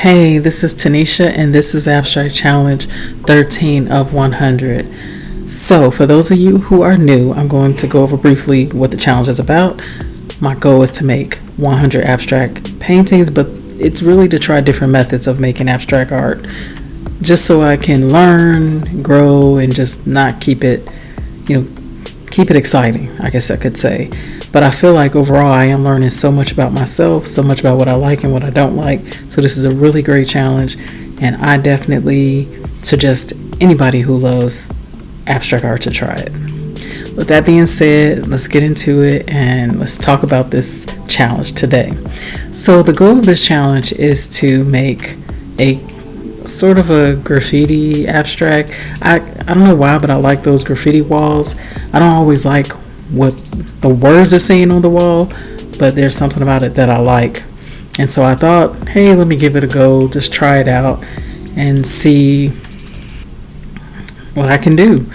Hey, this is Tanisha, and this is Abstract Challenge 13 of 100. So, for those of you who are new, I'm going to go over briefly what the challenge is about. My goal is to make 100 abstract paintings, but it's really to try different methods of making abstract art, just so I can learn, grow, and just not keep it exciting, I guess I could say. But I feel like overall I am learning so much about myself, so much about what I like and what I don't like. So this is a really great challenge, and I definitely suggest anybody who loves abstract art to try it. With that being said, let's get into it and let's talk about this challenge today. So the goal of this challenge is to make a sort of a graffiti abstract. I don't know why, but I like those graffiti walls. I don't always like what the words are saying on the wall, but there's something about it that I like. And so I thought, hey, let me give it a go, just try it out and see what I can do.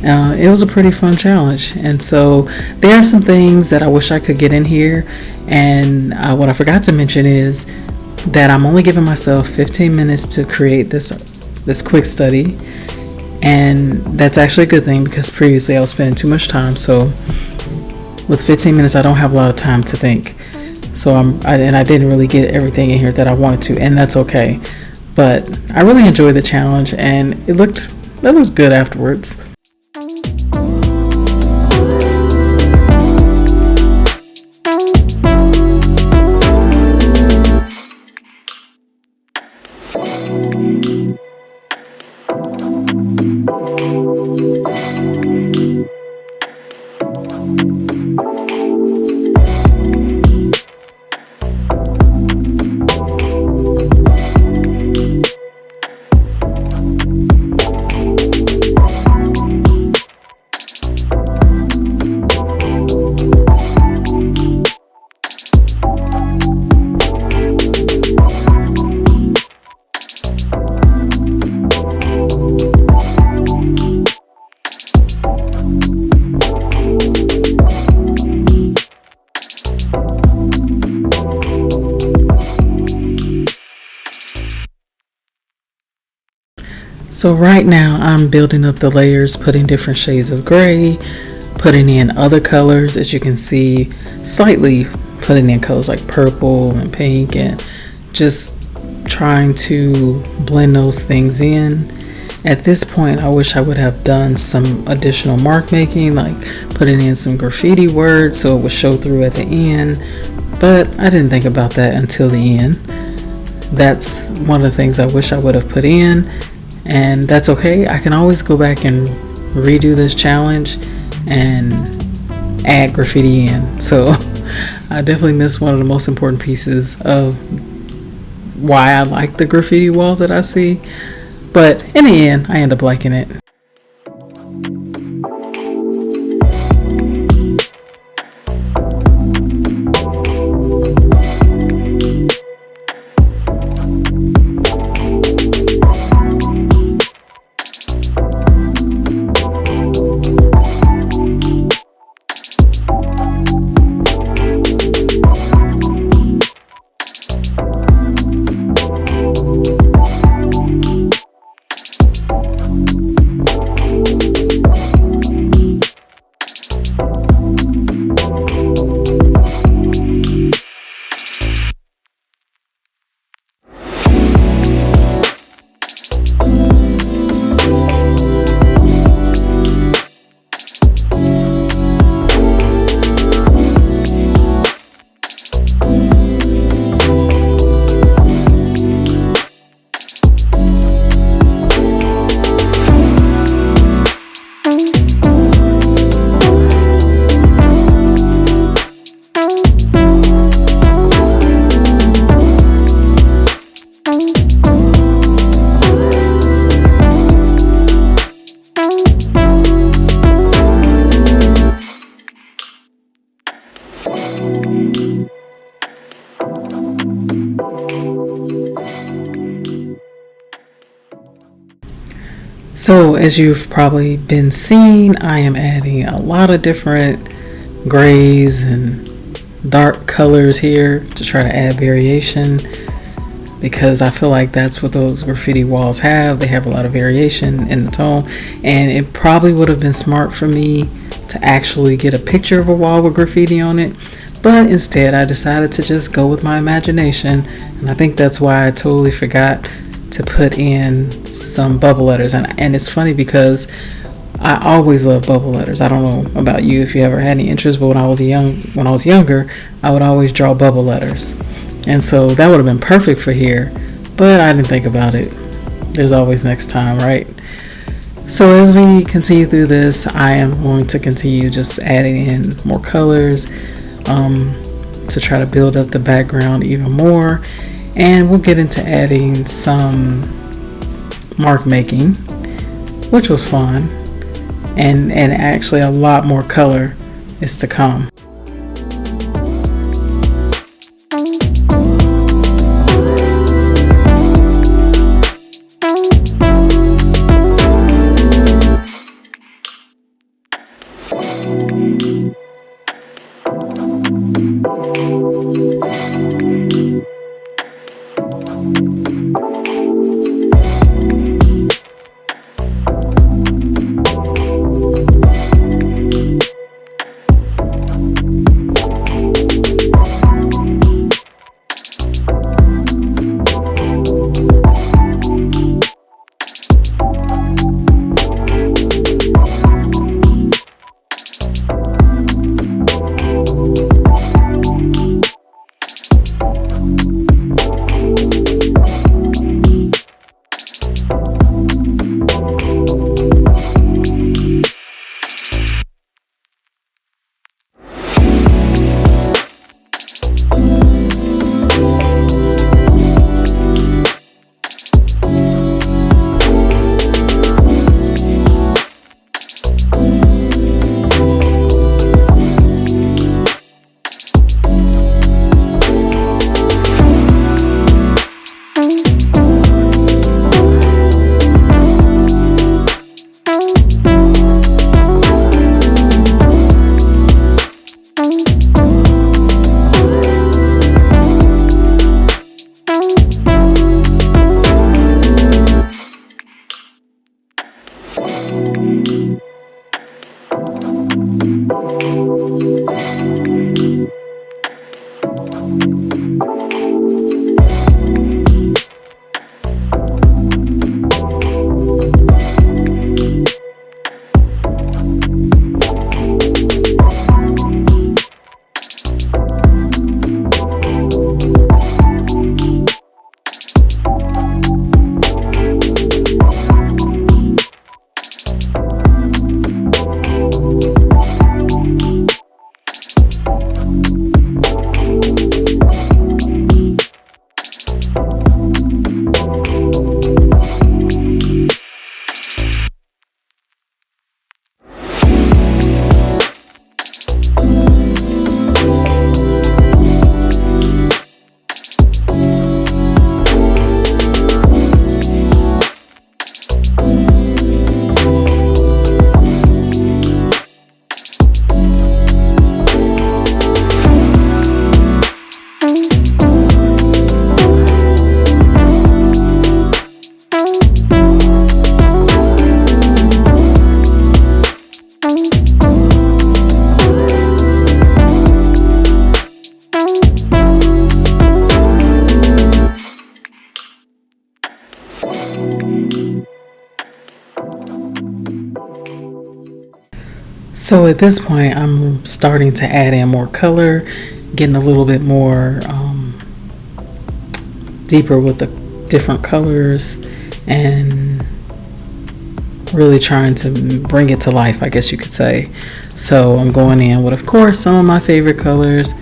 It was a pretty fun challenge, and so there are some things that I wish I could get in here. And what I forgot to mention is that I'm only giving myself 15 minutes to create this quick study, and that's actually a good thing because previously I was spending too much time. So with 15 minutes I don't have a lot of time to think, so I didn't really get everything in here that I wanted to, and that's okay. But I really enjoyed the challenge, and it looked good afterwards. So right now I'm building up the layers, putting different shades of gray, putting in other colors, as you can see, slightly putting in colors like purple and pink, and just trying to blend those things in. At this point I wish I would have done some additional mark making, like putting in some graffiti words so it would show through at the end, but I didn't think about that until the end. That's one of the things I wish I would have put in. And that's okay. I can always go back and redo this challenge and add graffiti in. So I definitely missed one of the most important pieces of why I like the graffiti walls that I see. But in the end, I end up liking it. So as you've probably been seeing, I am adding a lot of different grays and dark colors here to try to add variation. because I feel like that's what those graffiti walls have. They have a lot of variation in the tone, and it probably would have been smart for me to actually get a picture of a wall with graffiti on it, but instead I decided to just go with my imagination. And I think that's why I totally forgot to put in some bubble letters. And it's funny because I always love bubble letters. I don't know about you if you ever had any interest, but when I was younger, I would always draw bubble letters. And so that would have been perfect for here, but I didn't think about it. There's always next time, right? So as we continue through this, I am going to continue just adding in more colors to try to build up the background even more. And we'll get into adding some mark making, which was fun. And actually a lot more color is to come. So at this point, I'm starting to add in more color, getting a little bit more deeper with the different colors, and really trying to bring it to life, I guess you could say. So I'm going in with, of course, some of my favorite colors,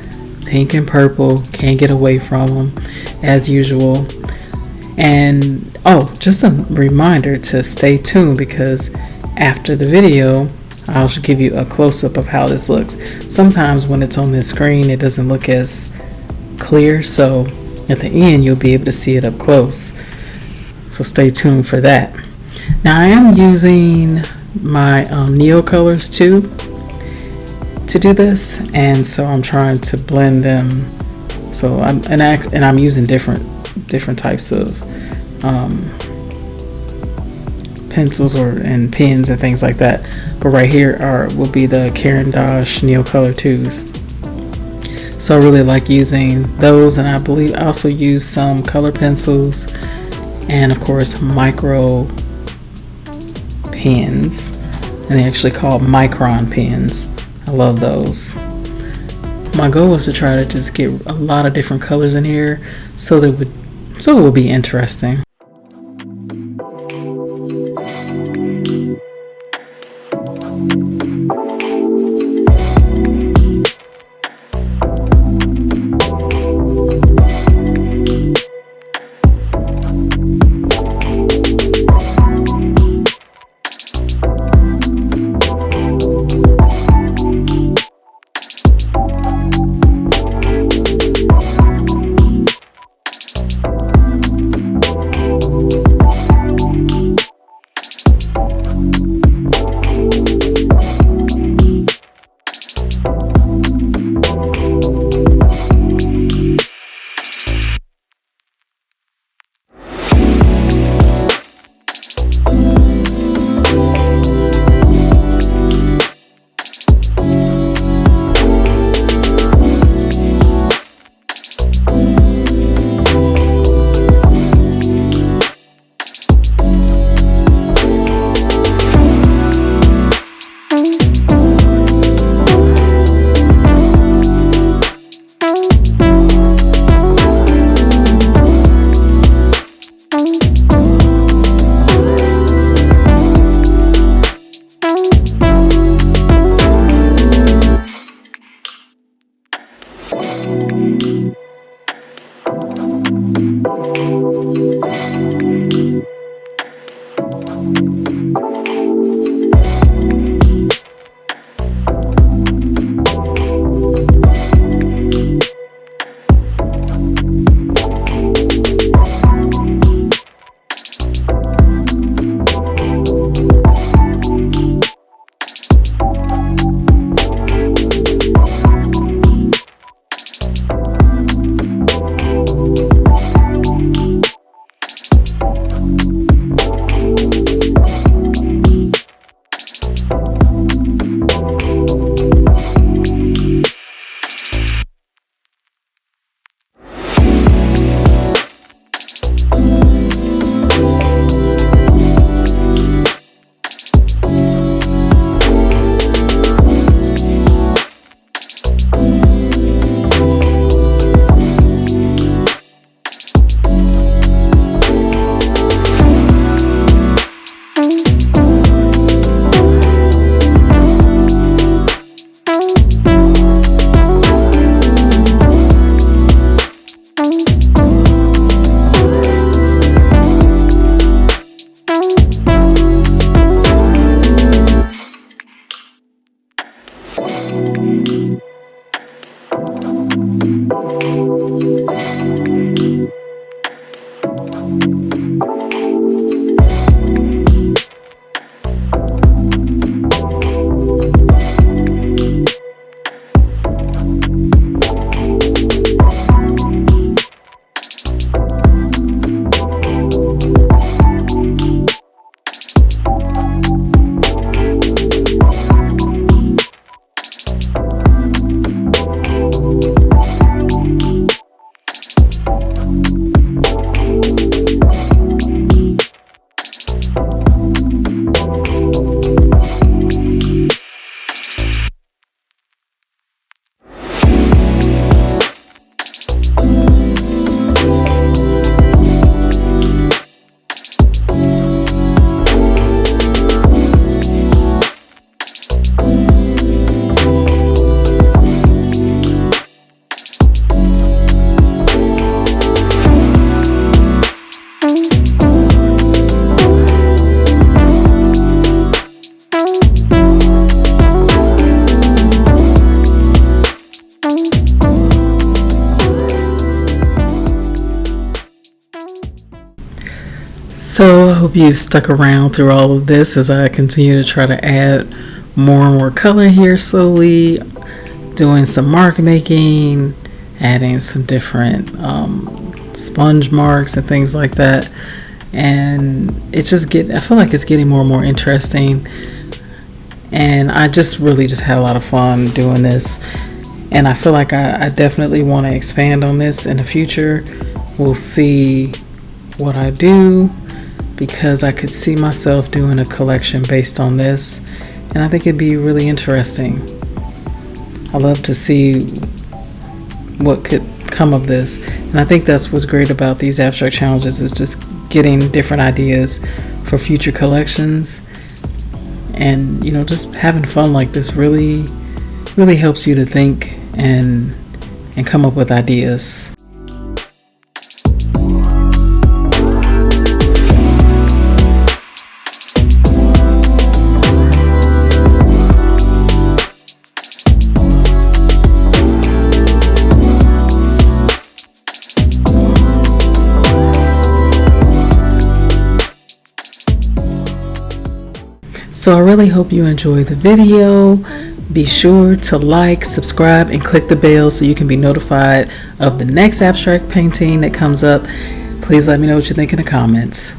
pink and purple. Can't get away from them as usual. And just a reminder to stay tuned, because after the video I'll give you a close-up of how this looks. Sometimes when it's on this screen it doesn't look as clear, so at the end you'll be able to see it up close. So stay tuned for that. Now I am using my Neo colors too to do this, and so I'm trying to blend them. So I'm using different different types of pencils and pens and things like that. But right here will be the Caran d'Ache Neocolor 2s. So I really like using those, and I believe I also use some color pencils and of course micro pens, and they're actually called micron pens. I love those. My goal was to try to just get a lot of different colors in here so it would be interesting. So I hope you stuck around through all of this as I continue to try to add more and more color here slowly, doing some mark making, adding some different sponge marks and things like that. And I feel like it's getting more and more interesting. And I just really just had a lot of fun doing this. And I feel like I definitely want to expand on this in the future. We'll see what I do, because I could see myself doing a collection based on this. And I think it'd be really interesting. I love to see what could come of this. And I think that's what's great about these abstract challenges, is just getting different ideas for future collections. And just having fun like this really helps you to think and come up with ideas. So I really hope you enjoy the video. Be sure to like, subscribe, and click the bell so you can be notified of the next abstract painting that comes up. Please let me know what you think in the comments.